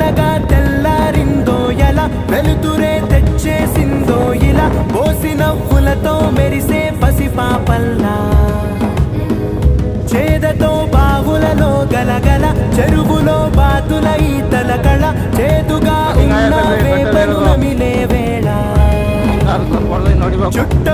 తెల్లగా తెల్లారిందో ఎలా వెలుతురే తెచ్చేసిందో ఇలా పోసి నవ్వులతో మెరిసే పసిపాపల్లా చేదతో బావులలో గలగల చెరువులో బాతుల ఈతల కళ చేదుగా ఉన్న వేపను నమిలే వేళ చుట్ట